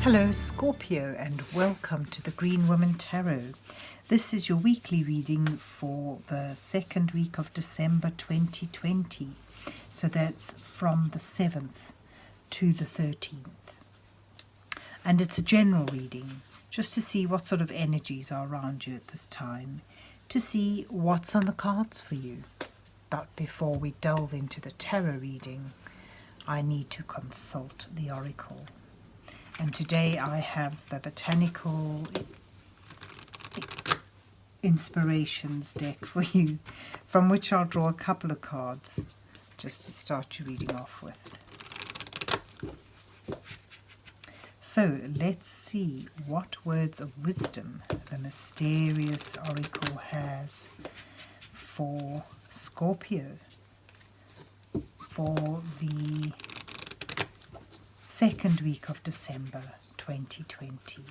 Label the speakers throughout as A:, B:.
A: Hello Scorpio, and welcome to the Green Woman Tarot. This is your weekly reading for the second week of December 2020. So that's from the 7th to the 13th. And it's a general reading, just to see what sort of energies are around you at this time, to see what's on the cards for you. But before we delve into the tarot reading, I need to consult the oracle. And today I have the Botanical Inspirations deck for you, from which I'll draw a couple of cards just to start your reading off with. So let's see what words of wisdom the mysterious oracle has for Scorpio for the second week of December 2020.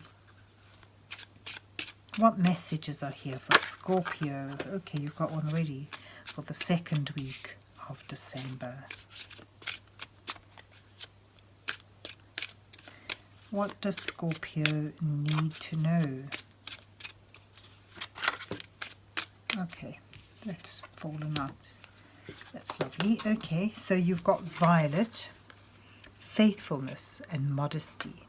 A: What messages are here for Scorpio? Okay, you've got one ready for the second week of December. What does Scorpio need to know? Okay, that's fallen out. That's lovely. Okay, so you've got Violet, faithfulness and modesty.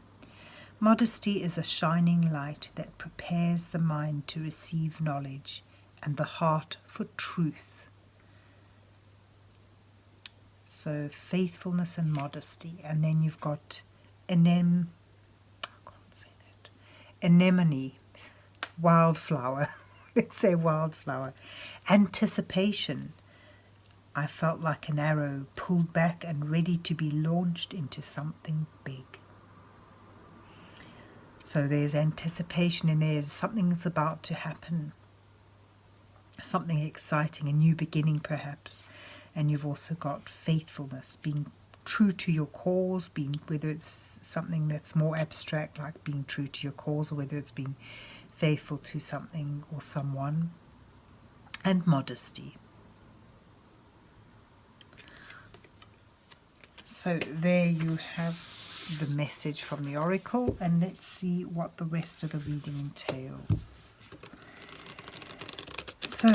A: Modesty is a shining light that prepares the mind to receive knowledge and the heart for truth. So faithfulness and modesty. And then you've got anemone, wildflower. Let's say wildflower. Anticipation. I felt like an arrow pulled back and ready to be launched into something big. So there's anticipation in there. Something's about to happen. Something exciting, a new beginning perhaps. And you've also got faithfulness, being true to your cause, whether it's something that's more abstract like being true to your cause, or whether it's being faithful to something or someone. And modesty. So there you have the message from the oracle, and let's see what the rest of the reading entails. So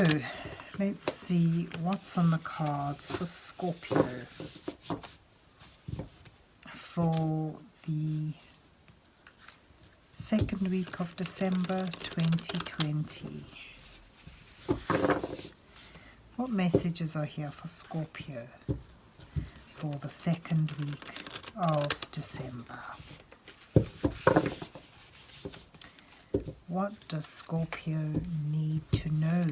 A: let's see what's on the cards for Scorpio for the second week of December 2020. What messages are here for Scorpio for the second week of December? What does Scorpio need to know?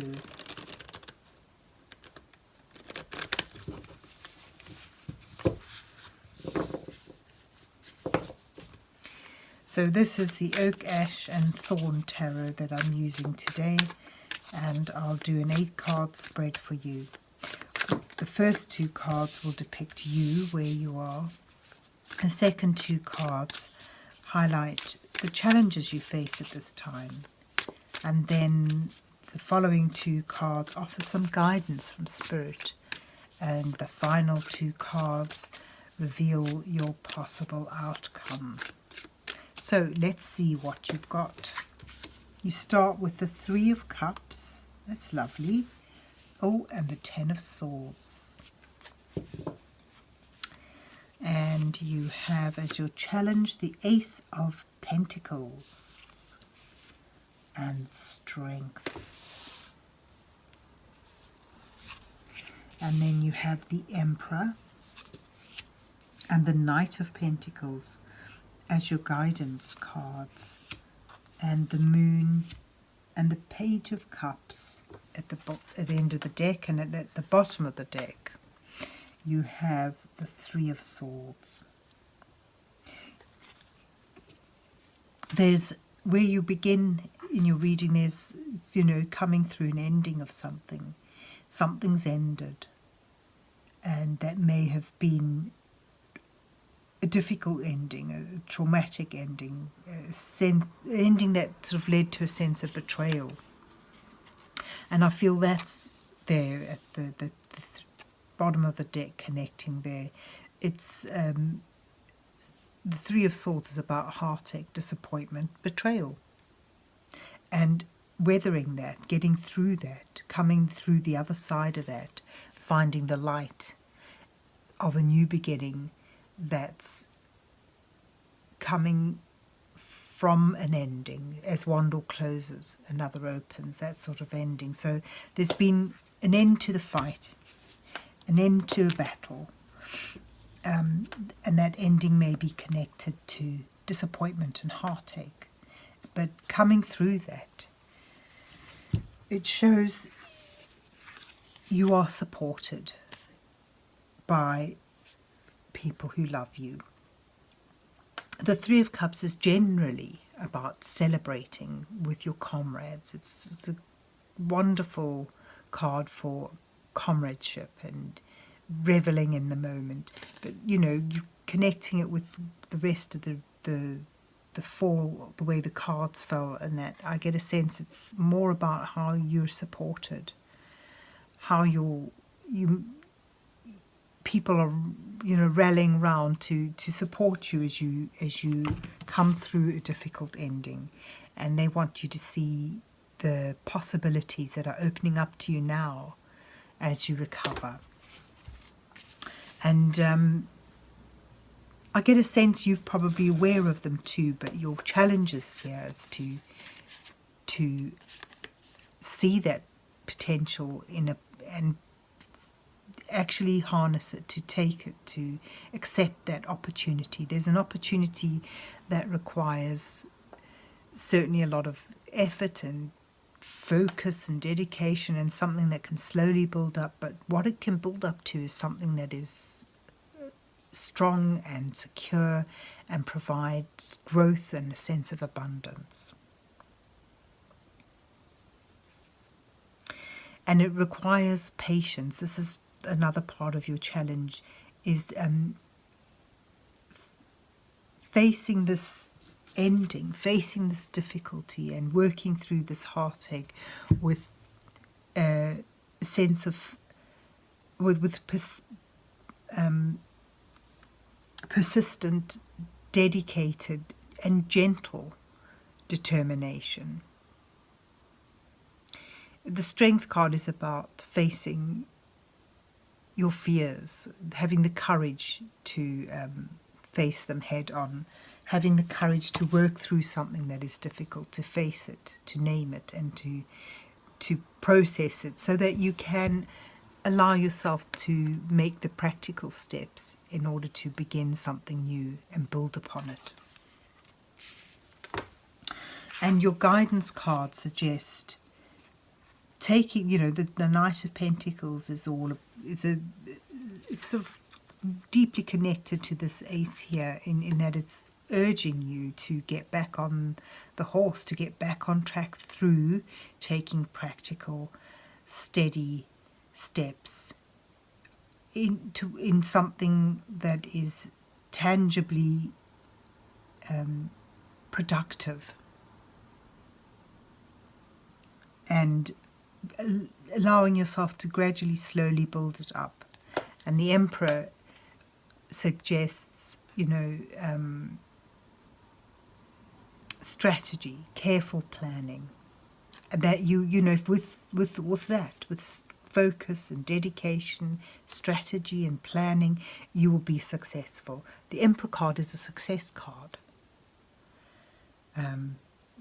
A: So this is the Oak, Ash and Thorn tarot that I'm using today, and I'll do an 8-card spread for you. The first 2 cards will depict you, where you are. The second 2 cards highlight the challenges you face at this time. And then the following 2 cards offer some guidance from Spirit. And the final 2 cards reveal your possible outcome. So let's see what you've got. You start with the 3 of Cups. That's lovely. Oh, and the 10 of Swords. And you have as your challenge the Ace of Pentacles and Strength. And then you have the Emperor and the Knight of Pentacles as your guidance cards, and the Moon and the Page of Cups at the end of the deck, and at the bottom of the deck you have the 3 of Swords. There's where you begin in your reading, there's, coming through an ending of something. Something's ended, and that may have been a difficult ending, a traumatic ending, ending that sort of led to a sense of betrayal. And I feel that's there at the bottom of the deck, connecting there. It's the Three of Swords is about heartache, disappointment, betrayal. And weathering that, getting through that, coming through the other side of that, finding the light of a new beginning that's coming from an ending. As one door closes, another opens, that sort of ending. So there's been an end to the fight, an end to a battle, and that ending may be connected to disappointment and heartache. But coming through that, it shows you are supported by people who love you. The Three of Cups is generally about celebrating with your comrades. It's a wonderful card for comradeship and reveling in the moment. But, you know, you connecting it with the rest of the fall, the way the cards fell, and that I get a sense it's more about how you're supported, how people are, you know, rallying round to support you as you come through a difficult ending, and they want you to see the possibilities that are opening up to you now as you recover. And I get a sense you're probably aware of them too, but your challenges here is to see that potential and actually harness it, to take it, to accept that opportunity. There's an opportunity that requires certainly a lot of effort and focus and dedication, and something that can slowly build up, but what it can build up to is something that is strong and secure and provides growth and a sense of abundance. And it requires patience. This is another part of your challenge, is facing this ending, facing this difficulty and working through this heartache with a sense of, persistent, dedicated and gentle determination. The Strength card is about facing your fears, having the courage to face them head on, having the courage to work through something that is difficult, to face it, to name it, and to process it, so that you can allow yourself to make the practical steps in order to begin something new and build upon it. And your guidance cards suggest taking, you know, the Knight of Pentacles is it's sort of deeply connected to this ace here, in that it's urging you to get back on the horse, to get back on track through taking practical, steady steps in something that is tangibly productive, and allowing yourself to gradually, slowly build it up. And the Emperor suggests, you know, strategy, careful planning, that you know, with that, with focus and dedication, strategy and planning, you will be successful. The Emperor card is a success card.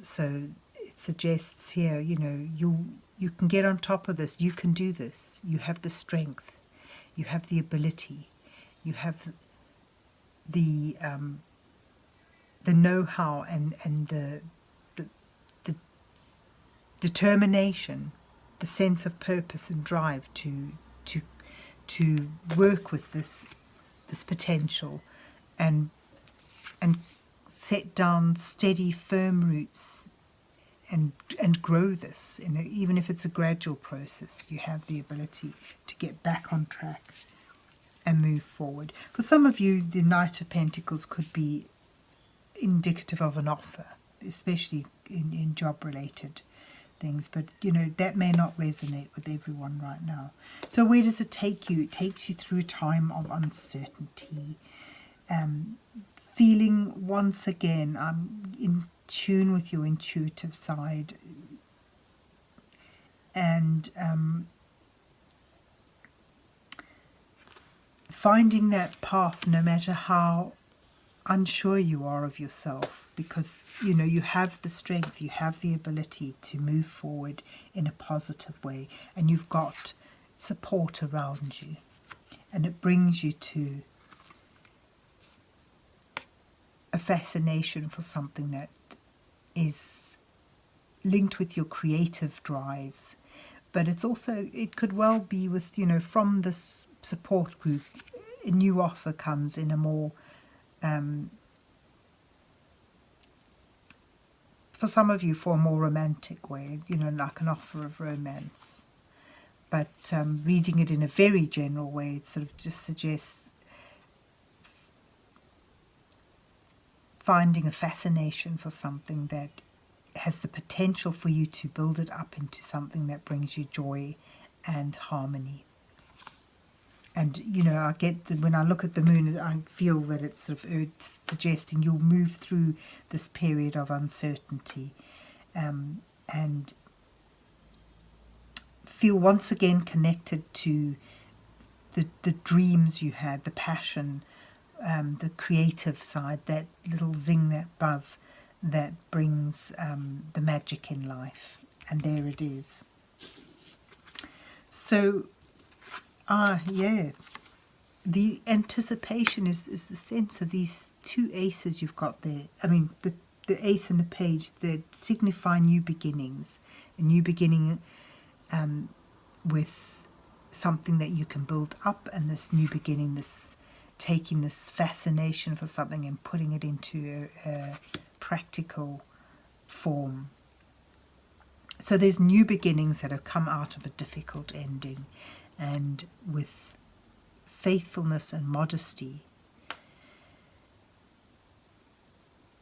A: So it suggests here, you know, you can get on top of this, you can do this, you have the strength, you have the ability, you have the know-how and the determination, the sense of purpose and drive to work with this potential and set down steady, firm roots and grow this. Even if it's a gradual process, you have the ability to get back on track and move forward. For some of you, the Knight of Pentacles could be indicative of an offer, especially in job-related things, but you know, that may not resonate with everyone right now. So where does it take you? It takes you through a time of uncertainty, feeling once again, I'm in tune with your intuitive side, and finding that path no matter how unsure you are of yourself, because you know you have the strength, you have the ability to move forward in a positive way, and you've got support around you, and it brings you to a fascination for something that is linked with your creative drives. But it's also, it could well be with, you know, from this support group, a new offer comes in a more for some of you, for a more romantic way, you know, like an offer of romance. But reading it in a very general way, it sort of just suggests finding a fascination for something that has the potential for you to build it up into something that brings you joy and harmony. And, you know, I get that when I look at the moon, I feel that it's sort of suggesting you'll move through this period of uncertainty and feel once again connected to the dreams you had, the passion, the creative side, that little zing, that buzz that brings the magic in life. And there it is. So, yeah, the anticipation is the sense of these two aces you've got there. I mean, the ace and the page that signify new beginnings. A new beginning with something that you can build up, and this new beginning, this taking this fascination for something and putting it into a practical form. So there's new beginnings that have come out of a difficult ending, and with faithfulness and modesty,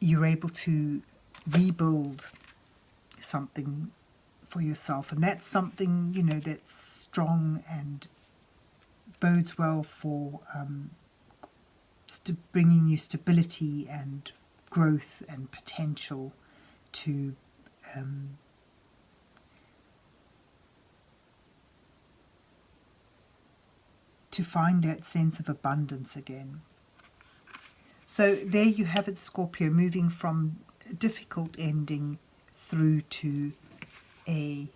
A: you're able to rebuild something for yourself, and that's something, you know, that's strong and bodes well for bringing you stability and growth and potential to find that sense of abundance again. So there you have it, Scorpio, moving from a difficult ending through to a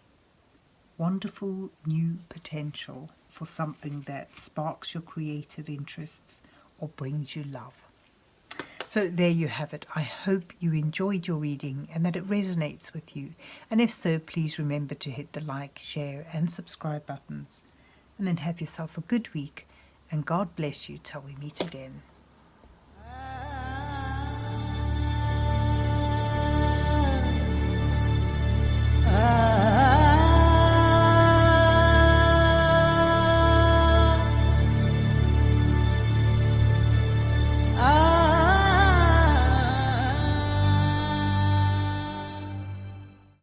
A: wonderful new potential for something that sparks your creative interests or brings you love. So there you have it. I hope you enjoyed your reading and that it resonates with you. And if so, please remember to hit the like, share and subscribe buttons. And then have yourself a good week, and God bless you till we meet again.